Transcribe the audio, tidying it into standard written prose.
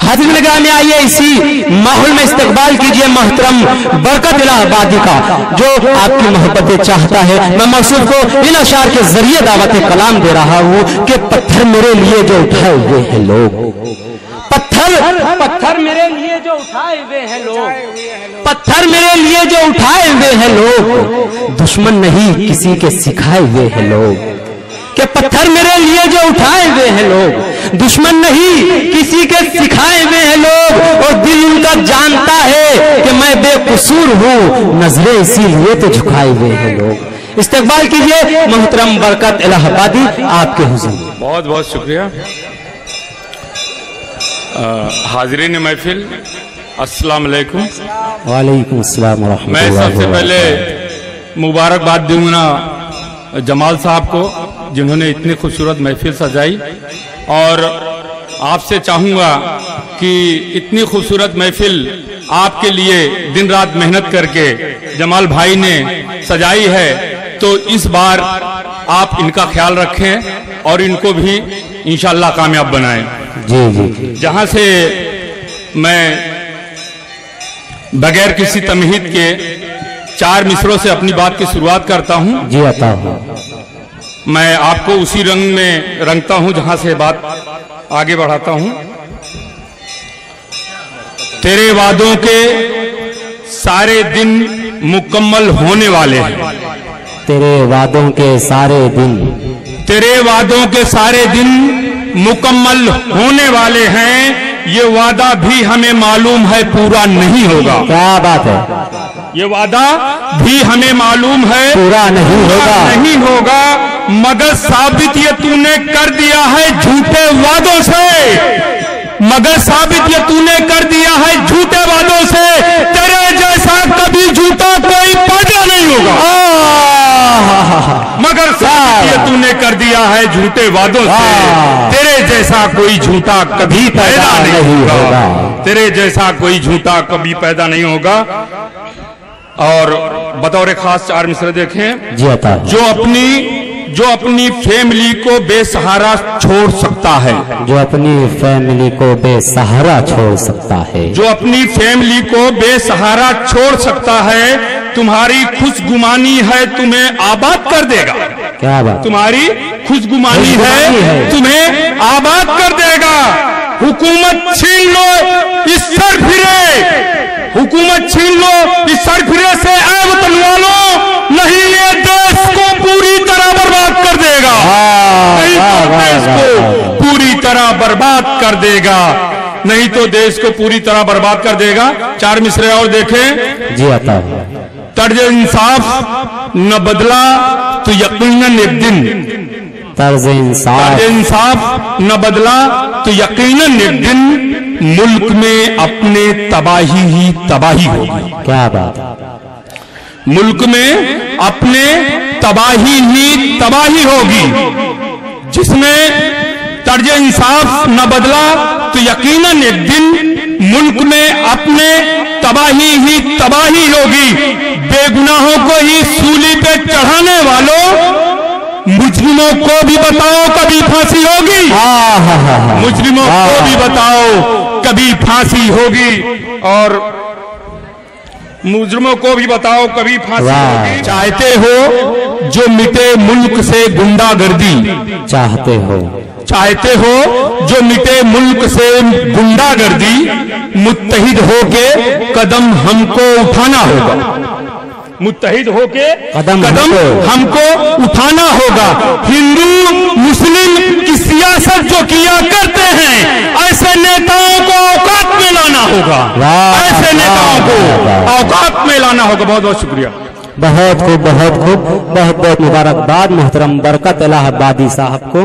हाज़िर निगाह में आइए, इसी माहौल में इस्तकबाल कीजिए मोहतरम बरकत इलाहाबादी का, जो आपकी मोहब्बतें चाहता है। मैं मकसूद को इन अशार के जरिए दावत कलाम दे रहा हूँ कि पत्थर मेरे लिए जो उठाए हुए हैं लोग, पत्थर मेरे लिए जो उठाए हुए हैं लोग, पत्थर मेरे लिए जो उठाए हुए हैं लोग, दुश्मन नहीं किसी के सिखाए हुए हैं लोग। कि पत्थर मेरे लिए जो उठाए हुए हैं लोग, दुश्मन नहीं किसी के सिखाए हुए हैं लोग, और दिल उनका जानता है कि मैं बेकसूर हूँ, नजरें इसीलिए तो झुकाए हुए हैं लोग। इस्तकबाल कीजिए मोहतरम बरकत इलाहाबादी आपके हुजूर। बहुत बहुत शुक्रिया। हाज़रीन महफिल, अस्सलाम वालेकुम। वालेकुम अस्सलाम व रहमतुल्लाह। मैं सबसे पहले मुबारकबाद दूंगा जमाल साहब को, जिन्होंने इतनी खूबसूरत महफिल सजाई, और आपसे चाहूँगा कि इतनी खूबसूरत महफिल आपके लिए दिन रात मेहनत करके जमाल भाई ने सजाई है, तो इस बार आप इनका ख्याल रखें और इनको भी इंशाअल्लाह कामयाब बनाएं। जी जी। जहाँ से मैं बगैर किसी तमहीद के 4 मिसरों से अपनी बात की शुरुआत करता हूँ। जी अता हूँ। मैं आपको उसी रंग में रंगता हूं जहां से बात आगे बढ़ाता हूं। तेरे वादों के सारे दिन मुकम्मल होने वाले हैं, तेरे वादों के सारे दिन, तेरे वादों के सारे दिन मुकम्मल होने वाले हैं। ये वादा भी हमें मालूम है पूरा नहीं होगा। क्या बात है। ये वादा भी हमें मालूम है पूरा नहीं होगा, मगर साबित ये तूने कर दिया है झूठे वादों से, मगर साबित ये तूने कर दिया है झूठे वादों से। तेरे जैसा कभी झूठा कोई पैदा नहीं होगा, मगर साबित ये तूने कर दिया है झूठे वादों से। तेरे जैसा कोई झूठा कभी पैदा नहीं होगा, तेरे जैसा कोई झूठा कभी पैदा नहीं होगा। और बतौर खास 4 मिसरे देखें। जो अपनी फैमिली को बेसहारा छोड़ सकता है, जो अपनी फैमिली को बेसहारा छोड़ सकता है, जो अपनी फैमिली को बेसहारा छोड़ सकता है, तुम्हारी खुशगुमानी है तुम्हें आबाद कर देगा। क्या बात। तुम्हारी खुशगुमानी है तुम्हें आबाद कर देगा। हुकूमत छीन लो इस सरफिरे, हुकूमत छीन लो इस सरफिरे से ऐ वतन वालों, नहीं ये देश को पूरी तरह बर्बाद कर देगा, नहीं तो देश को पूरी तरह बर्बाद कर देगा, नहीं तो देश को पूरी तरह बर्बाद कर देगा। 4 मिसरे और देखें। जी आता। तर्ज इंसाफ न बदला तो यकीनन एक दिन, तर्ज इंसाफ न बदला तो यकीनन एक दिन मुल्क में अपने तबाही ही तबाही होगी। क्या बात। मुल्क में अपने तबाही ही तबाही होगी। जिसमें तर्ज इंसाफ न बदला तो यकीनन एक दिन मुल्क में अपने तबाही ही तबाही होगी। बेगुनाहों को ही सूली पे चढ़ाने वालों, मुजरिमों को भी बताओ कभी फांसी होगी। मुजरिमों को भी बताओ कभी फांसी होगी, और मुजरिमों को भी बताओ कभी फांसी होगी। चाहते हो जो मिटे मुल्क से गुंडागर्दी, चाहते हो जो मिटे मुल्क से गुंडागर्दी, मुत्तहिद होके कदम हमको उठाना होगा, मुत्तहिद होके कदम हमको उठाना होगा। हिंदू मुस्लिम की सियासत जो किया करते हैं, ऐसे नेताओं को औकात में लाना होगा, ऐसे नेताओं को औकात में लाना होगा। बहुत बहुत शुक्रिया। बहुत खूब, बहुत खूब, बहुत बहुत मुबारकबाद मोहतरम बरकत इलाहाबादी साहब को।